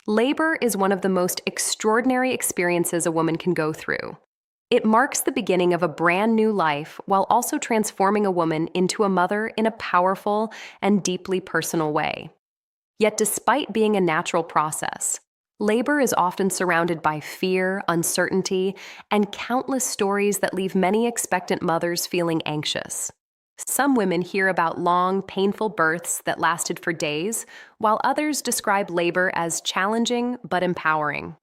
Labor is one of the most extraordinary experiences a woman can go through. It marks the beginning of a brand new life while also transforming a woman into a mother in a powerful and deeply personal way. Yet, despite being a natural process, labor is often surrounded by fear, uncertainty, and countless stories that leave many expectant mothers feeling anxious. Some women hear about long, painful births that lasted for days, while others describe labor as challenging but empowering.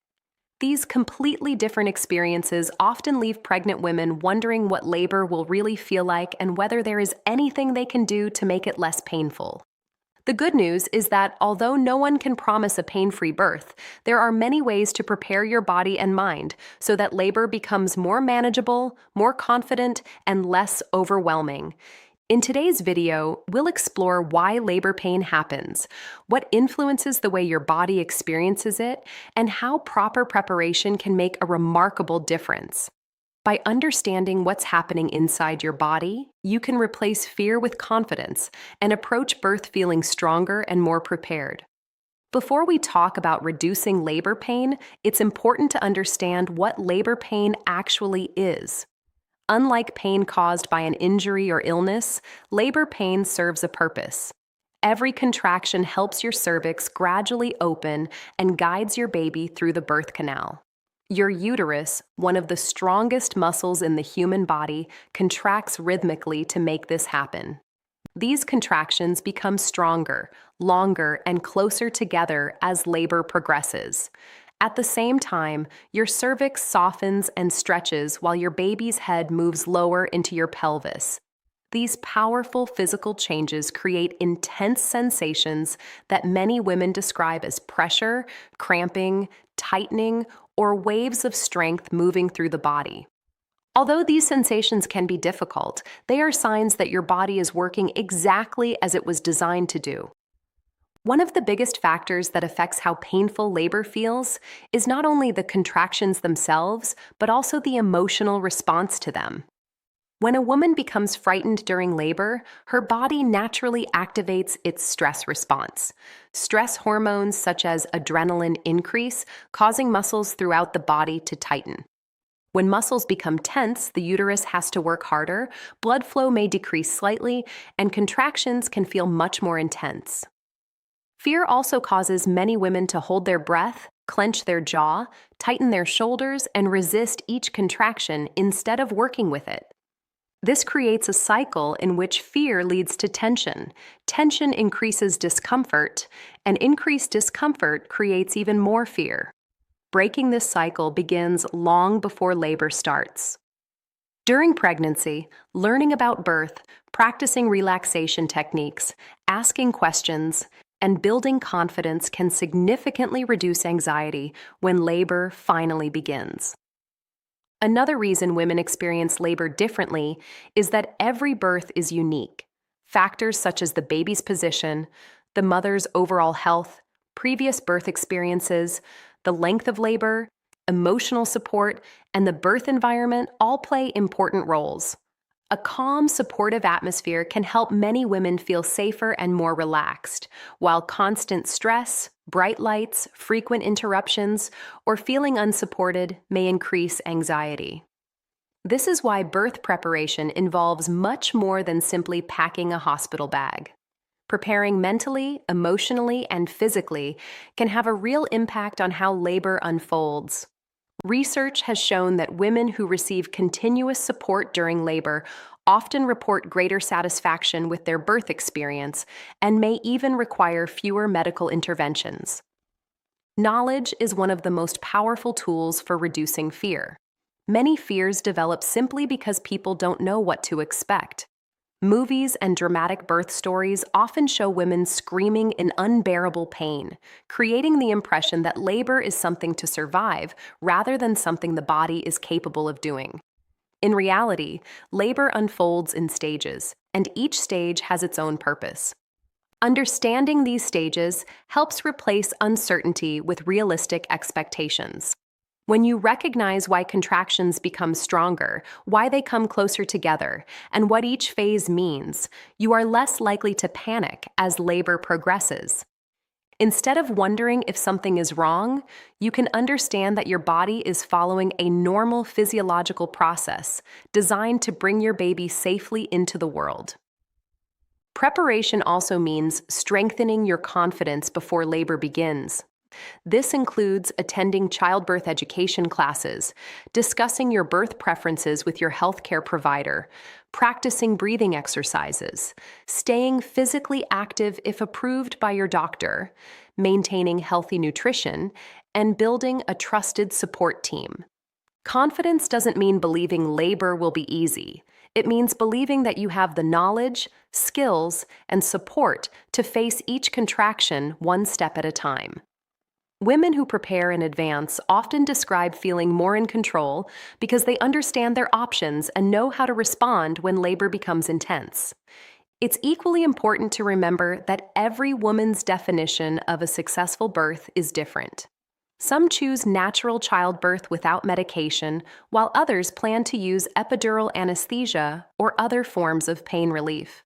These completely different experiences often leave pregnant women wondering what labor will really feel like and whether there is anything they can do to make it less painful. The good news is that although no one can promise a pain-free birth, there are many ways to prepare your body and mind so that labor becomes more manageable, more confident, and less overwhelming. In today's video, we'll explore why labor pain happens, what influences the way your body experiences it, and how proper preparation can make a remarkable difference. By understanding what's happening inside your body, you can replace fear with confidence and approach birth feeling stronger and more prepared. Before we talk about reducing labor pain, it's important to understand what labor pain actually is. Unlike pain caused by an injury or illness, labor pain serves a purpose. Every contraction helps your cervix gradually open and guides your baby through the birth canal. Your uterus, one of the strongest muscles in the human body, contracts rhythmically to make this happen. These contractions become stronger, longer, and closer together as labor progresses. At the same time, your cervix softens and stretches while your baby's head moves lower into your pelvis. These powerful physical changes create intense sensations that many women describe as pressure, cramping, tightening, or waves of strength moving through the body. Although these sensations can be difficult, they are signs that your body is working exactly as it was designed to do. One of the biggest factors that affects how painful labor feels is not only the contractions themselves, but also the emotional response to them. When a woman becomes frightened during labor, her body naturally activates its stress response. Stress hormones such as adrenaline increase, causing muscles throughout the body to tighten. When muscles become tense, the uterus has to work harder, blood flow may decrease slightly, and contractions can feel much more intense. Fear also causes many women to hold their breath, clench their jaw, tighten their shoulders, and resist each contraction instead of working with it. This creates a cycle in which fear leads to tension. Tension increases discomfort, and increased discomfort creates even more fear. Breaking this cycle begins long before labor starts. During pregnancy, learning about birth, practicing relaxation techniques, asking questions, and building confidence can significantly reduce anxiety when labor finally begins. Another reason women experience labor differently is that every birth is unique. Factors such as the baby's position, the mother's overall health, previous birth experiences, the length of labor, emotional support, and the birth environment all play important roles. A calm, supportive atmosphere can help many women feel safer and more relaxed, while constant stress, bright lights, frequent interruptions, or feeling unsupported may increase anxiety. This is why birth preparation involves much more than simply packing a hospital bag. Preparing mentally, emotionally, and physically can have a real impact on how labor unfolds. Research has shown that women who receive continuous support during labor often report greater satisfaction with their birth experience and may even require fewer medical interventions. Knowledge is one of the most powerful tools for reducing fear. Many fears develop simply because people don't know what to expect. Movies and dramatic birth stories often show women screaming in unbearable pain, creating the impression that labor is something to survive rather than something the body is capable of doing. In reality, labor unfolds in stages, and each stage has its own purpose. Understanding these stages helps replace uncertainty with realistic expectations. When you recognize why contractions become stronger, why they come closer together, and what each phase means, you are less likely to panic as labor progresses. Instead of wondering if something is wrong, you can understand that your body is following a normal physiological process designed to bring your baby safely into the world. Preparation also means strengthening your confidence before labor begins. This includes attending childbirth education classes, discussing your birth preferences with your healthcare provider, practicing breathing exercises, staying physically active if approved by your doctor, maintaining healthy nutrition, and building a trusted support team. Confidence doesn't mean believing labor will be easy. It means believing that you have the knowledge, skills, and support to face each contraction one step at a time. Women who prepare in advance often describe feeling more in control because they understand their options and know how to respond when labor becomes intense. It's equally important to remember that every woman's definition of a successful birth is different. Some choose natural childbirth without medication, while others plan to use epidural anesthesia or other forms of pain relief.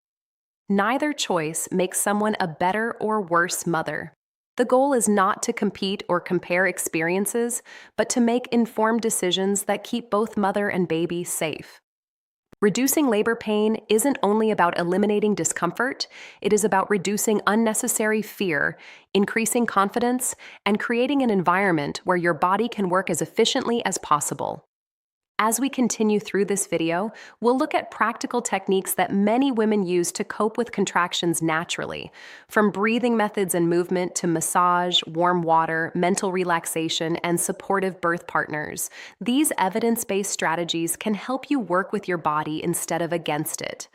Neither choice makes someone a better or worse mother. The goal is not to compete or compare experiences, but to make informed decisions that keep both mother and baby safe. Reducing labor pain isn't only about eliminating discomfort, it is about reducing unnecessary fear, increasing confidence, and creating an environment where your body can work as efficiently as possible. As we continue through this video, we'll look at practical techniques that many women use to cope with contractions naturally, from breathing methods and movement to massage, warm water, mental relaxation, and supportive birth partners. These evidence-based strategies can help you work with your body instead of against it.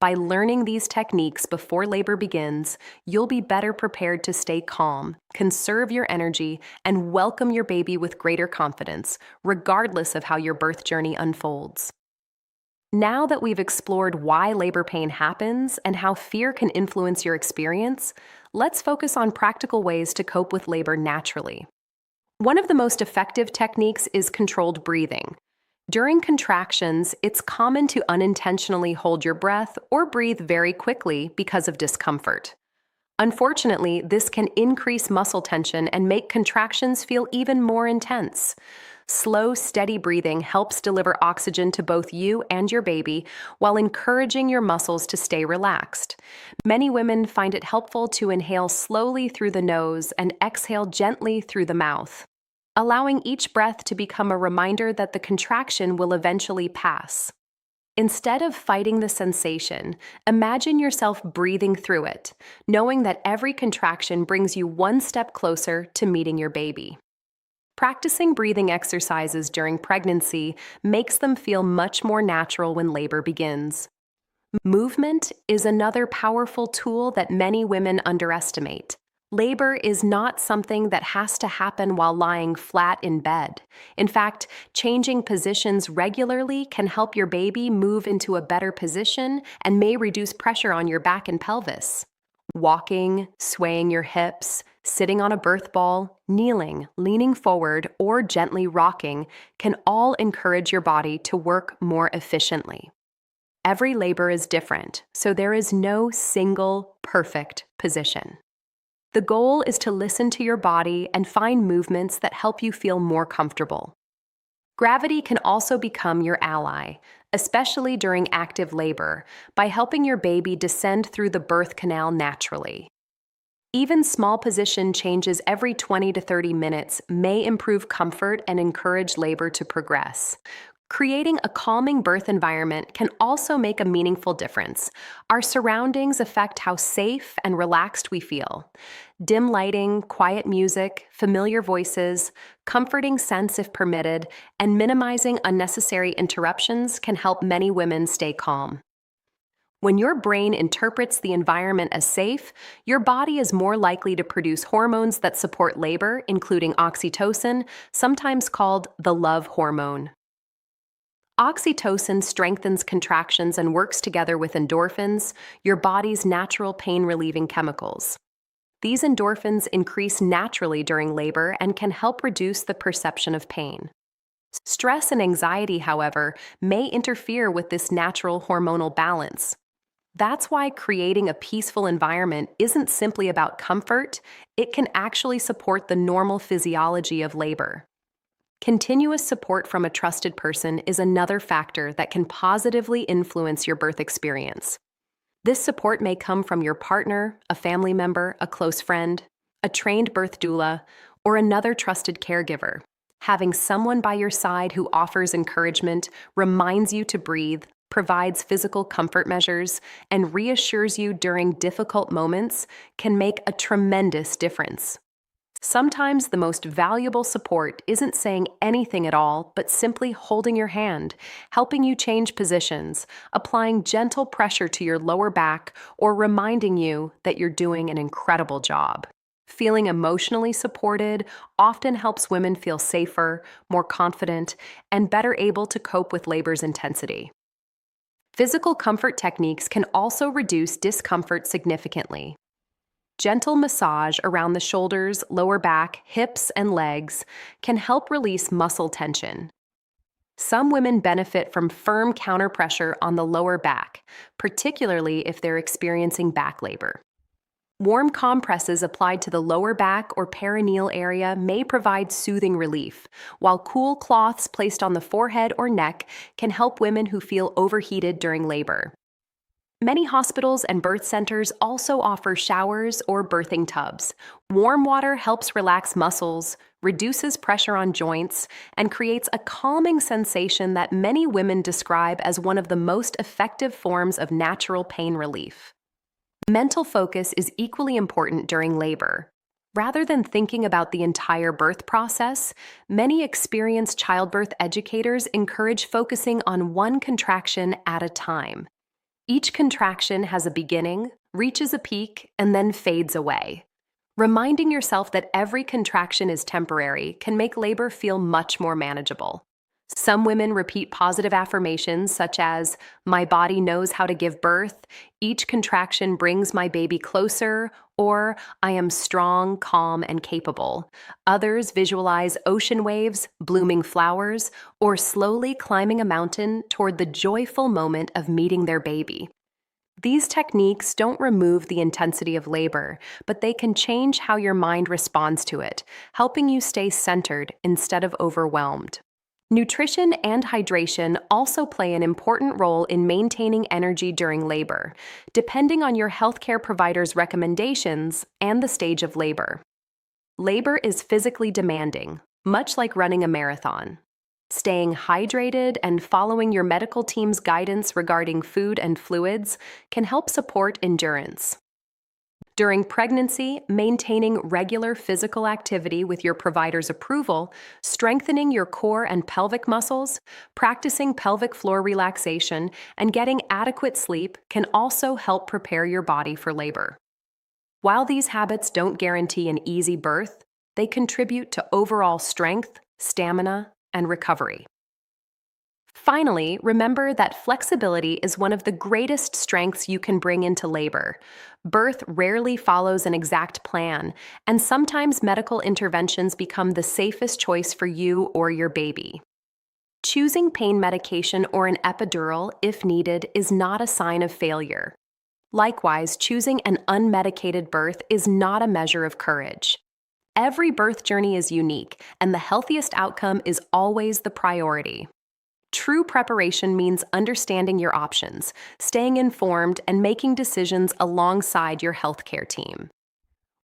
By learning these techniques before labor begins, you'll be better prepared to stay calm, conserve your energy, and welcome your baby with greater confidence, regardless of how your birth journey unfolds. Now that we've explored why labor pain happens and how fear can influence your experience, let's focus on practical ways to cope with labor naturally. One of the most effective techniques is controlled breathing. During contractions, it's common to unintentionally hold your breath or breathe very quickly because of discomfort. Unfortunately, this can increase muscle tension and make contractions feel even more intense. Slow, steady breathing helps deliver oxygen to both you and your baby while encouraging your muscles to stay relaxed. Many women find it helpful to inhale slowly through the nose and exhale gently through the mouth, allowing each breath to become a reminder that the contraction will eventually pass. Instead of fighting the sensation, imagine yourself breathing through it, knowing that every contraction brings you one step closer to meeting your baby. Practicing breathing exercises during pregnancy makes them feel much more natural when labor begins. Movement is another powerful tool that many women underestimate. Labor is not something that has to happen while lying flat in bed. In fact, changing positions regularly can help your baby move into a better position and may reduce pressure on your back and pelvis. Walking, swaying your hips, sitting on a birth ball, kneeling, leaning forward, or gently rocking can all encourage your body to work more efficiently. Every labor is different, so there is no single perfect position. The goal is to listen to your body and find movements that help you feel more comfortable. Gravity can also become your ally, especially during active labor, by helping your baby descend through the birth canal naturally. Even small position changes every 20 to 30 minutes may improve comfort and encourage labor to progress. Creating a calming birth environment can also make a meaningful difference. Our surroundings affect how safe and relaxed we feel. Dim lighting, quiet music, familiar voices, comforting scents if permitted, and minimizing unnecessary interruptions can help many women stay calm. When your brain interprets the environment as safe, your body is more likely to produce hormones that support labor, including oxytocin, sometimes called the love hormone. Oxytocin strengthens contractions and works together with endorphins, your body's natural pain-relieving chemicals. These endorphins increase naturally during labor and can help reduce the perception of pain. Stress and anxiety, however, may interfere with this natural hormonal balance. That's why creating a peaceful environment isn't simply about comfort, it can actually support the normal physiology of labor. Continuous support from a trusted person is another factor that can positively influence your birth experience. This support may come from your partner, a family member, a close friend, a trained birth doula, or another trusted caregiver. Having someone by your side who offers encouragement, reminds you to breathe, provides physical comfort measures, and reassures you during difficult moments can make a tremendous difference. Sometimes the most valuable support isn't saying anything at all, but simply holding your hand, helping you change positions, applying gentle pressure to your lower back, or reminding you that you're doing an incredible job. Feeling emotionally supported often helps women feel safer, more confident, and better able to cope with labor's intensity. Physical comfort techniques can also reduce discomfort significantly. Gentle massage around the shoulders, lower back, hips, and legs can help release muscle tension. Some women benefit from firm counterpressure on the lower back, particularly if they're experiencing back labor. Warm compresses applied to the lower back or perineal area may provide soothing relief, while cool cloths placed on the forehead or neck can help women who feel overheated during labor. Many hospitals and birth centers also offer showers or birthing tubs. Warm water helps relax muscles, reduces pressure on joints, and creates a calming sensation that many women describe as one of the most effective forms of natural pain relief. Mental focus is equally important during labor. Rather than thinking about the entire birth process, many experienced childbirth educators encourage focusing on one contraction at a time. Each contraction has a beginning, reaches a peak, and then fades away. Reminding yourself that every contraction is temporary can make labor feel much more manageable. Some women repeat positive affirmations such as, "My body knows how to give birth," "Each contraction brings my baby closer," or "I am strong, calm, and capable." Others visualize ocean waves, blooming flowers, or slowly climbing a mountain toward the joyful moment of meeting their baby. These techniques don't remove the intensity of labor, but they can change how your mind responds to it, helping you stay centered instead of overwhelmed. Nutrition and hydration also play an important role in maintaining energy during labor, depending on your healthcare provider's recommendations and the stage of labor. Labor is physically demanding, much like running a marathon. Staying hydrated and following your medical team's guidance regarding food and fluids can help support endurance. During pregnancy, maintaining regular physical activity with your provider's approval, strengthening your core and pelvic muscles, practicing pelvic floor relaxation, and getting adequate sleep can also help prepare your body for labor. While these habits don't guarantee an easy birth, they contribute to overall strength, stamina, and recovery. Finally, remember that flexibility is one of the greatest strengths you can bring into labor. Birth rarely follows an exact plan, and sometimes medical interventions become the safest choice for you or your baby. Choosing pain medication or an epidural, if needed, is not a sign of failure. Likewise, choosing an unmedicated birth is not a measure of courage. Every birth journey is unique, and the healthiest outcome is always the priority. True preparation means understanding your options, staying informed, and making decisions alongside your healthcare team.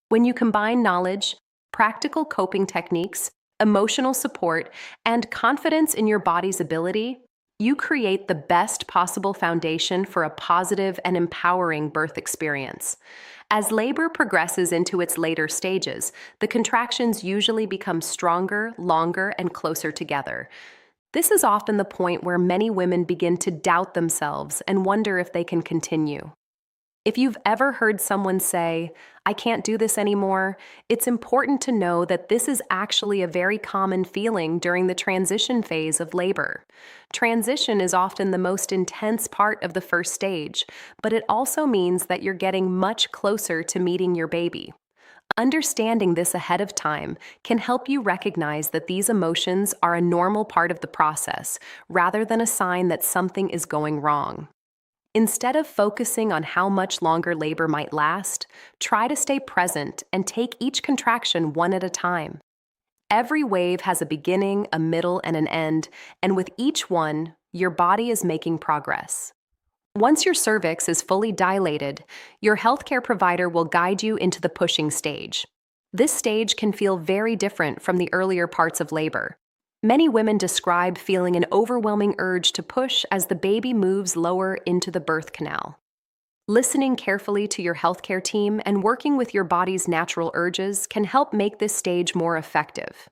When you combine knowledge, practical coping techniques, emotional support, and confidence in your body's ability, you create the best possible foundation for a positive and empowering birth experience. As labor progresses into its later stages, the contractions usually become stronger, longer, and closer together. This is often the point where many women begin to doubt themselves and wonder if they can continue. If you've ever heard someone say, "I can't do this anymore," it's important to know that this is actually a very common feeling during the transition phase of labor. Transition is often the most intense part of the first stage, but it also means that you're getting much closer to meeting your baby. Understanding this ahead of time can help you recognize that these emotions are a normal part of the process, rather than a sign that something is going wrong. Instead of focusing on how much longer labor might last, try to stay present and take each contraction one at a time. Every wave has a beginning, a middle, and an end, and with each one, your body is making progress. Once your cervix is fully dilated, your healthcare provider will guide you into the pushing stage. This stage can feel very different from the earlier parts of labor. Many women describe feeling an overwhelming urge to push as the baby moves lower into the birth canal. Listening carefully to your healthcare team and working with your body's natural urges can help make this stage more effective.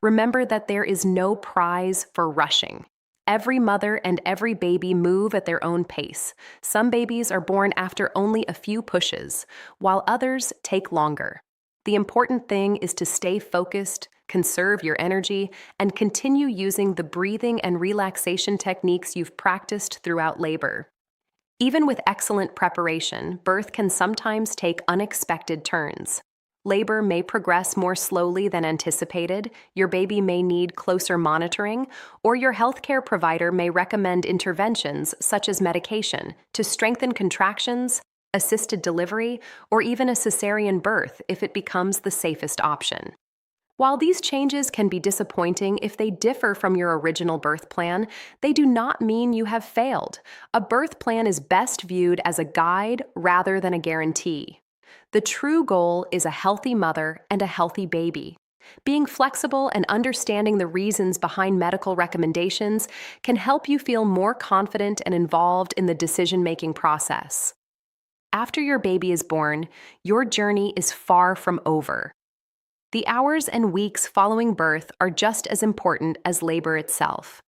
Remember that there is no prize for rushing. Every mother and every baby move at their own pace. Some babies are born after only a few pushes, while others take longer. The important thing is to stay focused, conserve your energy, and continue using the breathing and relaxation techniques you've practiced throughout labor. Even with excellent preparation, birth can sometimes take unexpected turns. Labor may progress more slowly than anticipated, your baby may need closer monitoring, or your healthcare provider may recommend interventions such as medication to strengthen contractions, assisted delivery, or even a cesarean birth if it becomes the safest option. While these changes can be disappointing if they differ from your original birth plan, they do not mean you have failed. A birth plan is best viewed as a guide rather than a guarantee. The true goal is a healthy mother and a healthy baby. Being flexible and understanding the reasons behind medical recommendations can help you feel more confident and involved in the decision-making process. After your baby is born, your journey is far from over. The hours and weeks following birth are just as important as labor itself.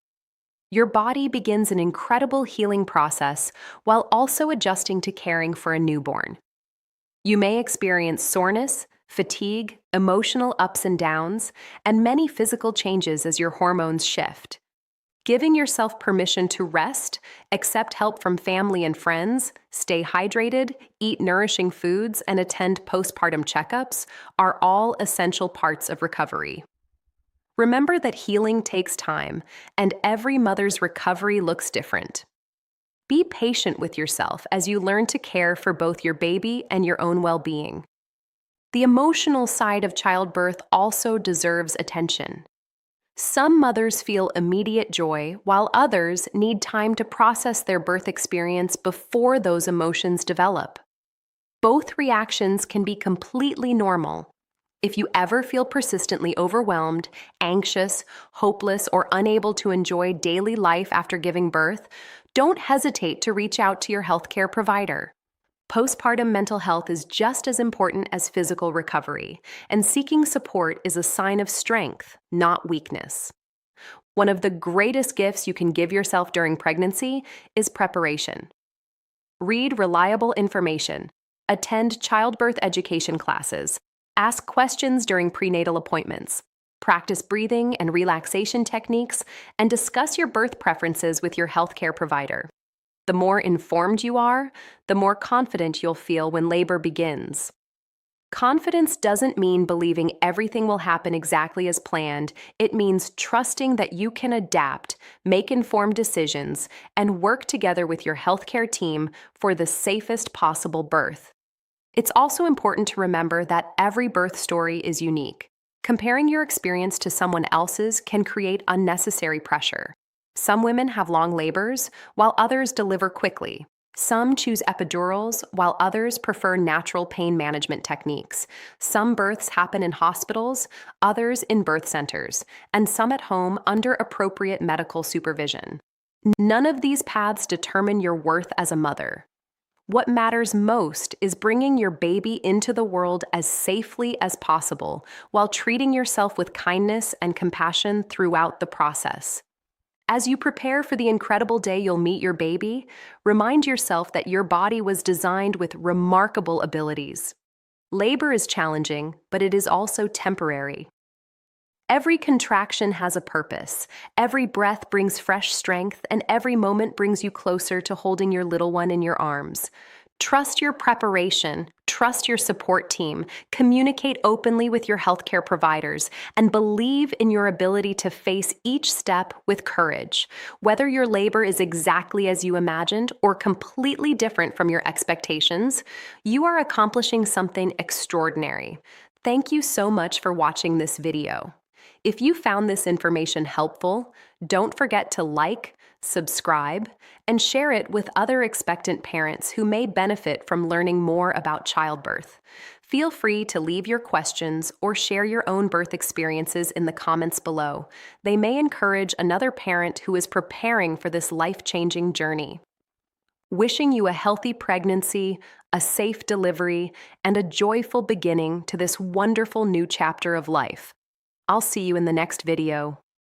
Your body begins an incredible healing process while also adjusting to caring for a newborn. You may experience soreness, fatigue, emotional ups and downs, and many physical changes as your hormones shift. Giving yourself permission to rest, accept help from family and friends, stay hydrated, eat nourishing foods, and attend postpartum checkups are all essential parts of recovery. Remember that healing takes time, and every mother's recovery looks different. Be patient with yourself as you learn to care for both your baby and your own well-being. The emotional side of childbirth also deserves attention. Some mothers feel immediate joy, while others need time to process their birth experience before those emotions develop. Both reactions can be completely normal. If you ever feel persistently overwhelmed, anxious, hopeless, or unable to enjoy daily life after giving birth, don't hesitate to reach out to your healthcare provider. Postpartum mental health is just as important as physical recovery, and seeking support is a sign of strength, not weakness. One of the greatest gifts you can give yourself during pregnancy is preparation. Read reliable information, attend childbirth education classes, ask questions during prenatal appointments, practice breathing and relaxation techniques, and discuss your birth preferences with your healthcare provider. The more informed you are, the more confident you'll feel when labor begins. Confidence doesn't mean believing everything will happen exactly as planned. It means trusting that you can adapt, make informed decisions, and work together with your healthcare team for the safest possible birth. It's also important to remember that every birth story is unique. Comparing your experience to someone else's can create unnecessary pressure. Some women have long labors, while others deliver quickly. Some choose epidurals, while others prefer natural pain management techniques. Some births happen in hospitals, others in birth centers, and some at home under appropriate medical supervision. None of these paths determine your worth as a mother. What matters most is bringing your baby into the world as safely as possible, while treating yourself with kindness and compassion throughout the process. As you prepare for the incredible day you'll meet your baby, remind yourself that your body was designed with remarkable abilities. Labor is challenging, but it is also temporary. Every contraction has a purpose. Every breath brings fresh strength, and every moment brings you closer to holding your little one in your arms. Trust your preparation, trust your support team, communicate openly with your healthcare providers, and believe in your ability to face each step with courage. Whether your labor is exactly as you imagined or completely different from your expectations, you are accomplishing something extraordinary. Thank you so much for watching this video. If you found this information helpful, don't forget to like, subscribe, and share it with other expectant parents who may benefit from learning more about childbirth. Feel free to leave your questions or share your own birth experiences in the comments below. They may encourage another parent who is preparing for this life-changing journey. Wishing you a healthy pregnancy, a safe delivery, and a joyful beginning to this wonderful new chapter of life. I'll see you in the next video.